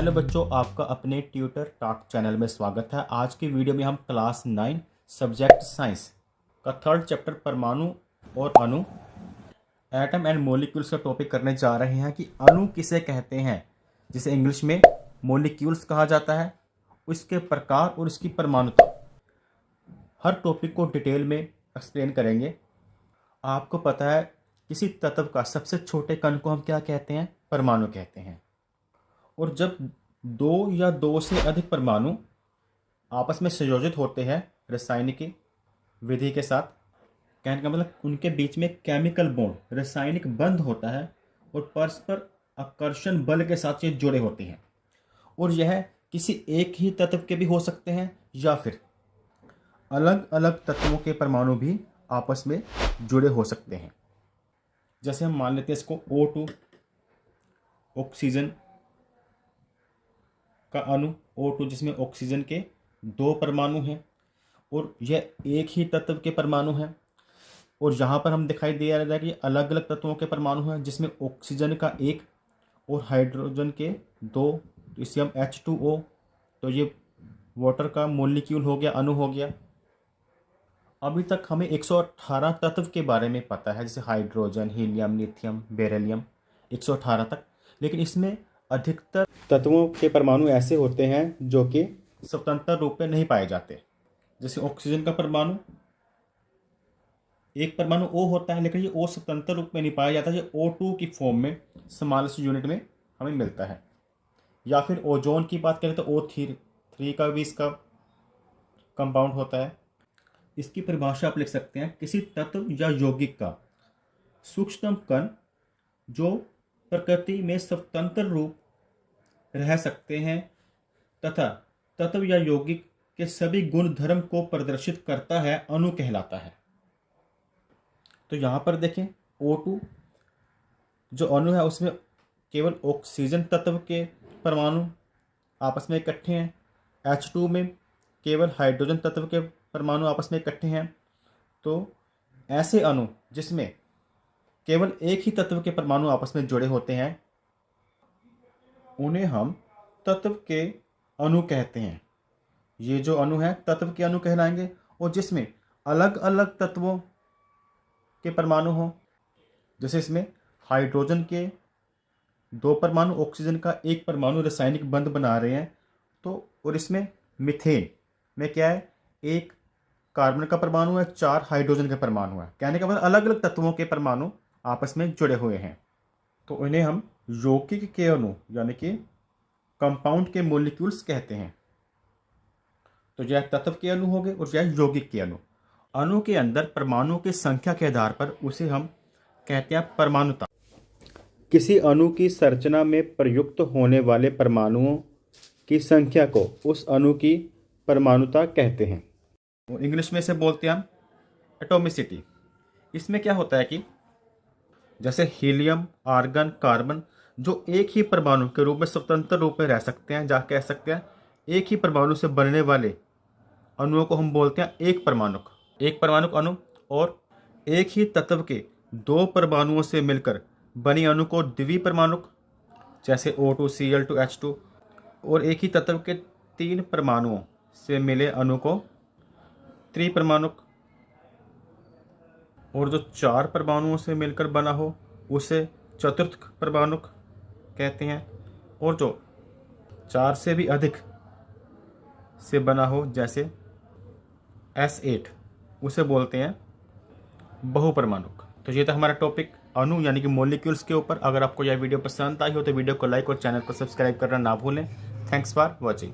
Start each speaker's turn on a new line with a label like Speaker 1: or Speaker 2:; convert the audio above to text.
Speaker 1: Hello बच्चों, आपका अपने ट्यूटर टॉक चैनल में स्वागत है। आज की वीडियो में हम क्लास 9 सब्जेक्ट साइंस का थर्ड चैप्टर परमाणु और अणु एटम एंड मॉलिक्यूल्स का टॉपिक करने जा रहे हैं कि अणु किसे कहते हैं, जिसे इंग्लिश में मॉलिक्यूल्स कहा जाता है, उसके प्रकार और उसकी परमाणुता। हर टॉपिक को डिटेल में एक्सप्लेन करेंगे। आपको पता है किसी तत्व का सबसे छोटे कण को हम क्या कहते हैं? परमाणु कहते हैं। और जब दो या दो से अधिक परमाणु आपस में संयोजित होते हैं रासायनिक विधि के साथ, कहने का मतलब उनके बीच में केमिकल बॉन्ड रासायनिक बंध होता है और परस्पर आकर्षण बल के साथ ये जुड़े होते हैं। और यह किसी एक ही तत्व के भी हो सकते हैं या फिर अलग अलग तत्वों के परमाणु भी आपस में जुड़े हो सकते हैं। जैसे हम मान लेते हैं इसको O2 ऑक्सीजन का अणु O2, जिसमें ऑक्सीजन के दो परमाणु हैं और यह एक ही तत्व के परमाणु हैं। और यहाँ पर हम दिखाई दे रहा है कि अलग अलग तत्वों के परमाणु हैं, जिसमें ऑक्सीजन का एक और हाइड्रोजन के दो। तो इसे हम H2O, तो ये वाटर का मॉलिक्यूल हो गया, अणु हो गया। अभी तक हमें 118 तत्व के बारे में पता है, जैसे हाइड्रोजन, हीलियम, लिथियम, बेरिलियम, 118 तक। लेकिन इसमें अधिकतर तत्वों के परमाणु ऐसे होते हैं जो कि स्वतंत्र रूप में नहीं पाए जाते। जैसे ऑक्सीजन का परमाणु, एक परमाणु O होता है, लेकिन ये O स्वतंत्र रूप में नहीं पाया जाता। ये O2 की फॉर्म में स्मॉलेस्ट यूनिट में हमें मिलता है। या फिर ओजोन की बात करें तो O3 का भी इसका कंपाउंड होता है। इसकी परिभाषा आप लिख सकते हैं, किसी तत्व या यौगिक का सूक्ष्मतम कण जो प्रकृति में स्वतंत्र रूप रह सकते हैं तथा तत्व या यौगिक के सभी गुण धर्म को प्रदर्शित करता है, अणु कहलाता है। तो यहाँ पर देखें, O2 जो अणु है उसमें केवल ऑक्सीजन तत्व के परमाणु आपस में इकट्ठे हैं। H2 में केवल हाइड्रोजन तत्व के परमाणु आपस में इकट्ठे हैं। तो ऐसे अणु जिसमें केवल एक ही तत्व के परमाणु आपस में जुड़े होते हैं, उन्हें हम तत्व के अणु कहते हैं। ये जो अणु है तत्व के अणु कहलाएंगे। और जिसमें अलग अलग तत्वों के परमाणु हो, जैसे इसमें हाइड्रोजन के दो परमाणु, ऑक्सीजन का एक परमाणु रासायनिक बंध बना रहे हैं। तो और इसमें मीथेन में क्या है, एक कार्बन का परमाणु है, 4 हाइड्रोजन के परमाणु है। कहने का मतलब अलग अलग तत्वों के परमाणु आपस में जुड़े हुए हैं। तो इन्हें हम यौगिक के अणु यानी कि कंपाउंड के मॉलिक्यूल्स कहते हैं। तो यह तत्व के अणु हो गए और यह यौगिक के अणु। अणु के अंदर परमाणुओं की संख्या के आधार पर उसे हम कहते हैं परमाणुता। किसी अणु की संरचना में प्रयुक्त होने वाले परमाणुओं की संख्या को उस अणु की परमाणुता कहते हैं। और इंग्लिश में इसे बोलते हैं हम एटॉमिसिटी। इसमें क्या होता है कि जैसे हीलियम, आर्गन, कार्बन जो एक ही परमाणु के रूप में स्वतंत्र रूप में रह सकते हैं, जा कह सकते हैं एक ही परमाणु से बनने वाले अणुओं को हम बोलते हैं एक परमाणुक अणु। और एक ही तत्व के दो परमाणुओं से मिलकर बने अणु को द्विपरमाणुक, जैसे O2 Cl2 H2। और एक ही तत्व के 3 परमाणुओं से मिले अणु को त्रिपरमाणुक। और जो 4 परमाणुओं से मिलकर बना हो उसे चतुर्थ परमाणुक कहते हैं। और जो 4 से भी अधिक से बना हो, जैसे S8, उसे बोलते हैं बहुपरमाणुक। तो ये था हमारा टॉपिक अणु यानी कि मॉलिक्यूल्स के ऊपर। अगर आपको यह वीडियो पसंद आई हो तो वीडियो को लाइक और चैनल को सब्सक्राइब करना ना भूलें। Thanks for watching.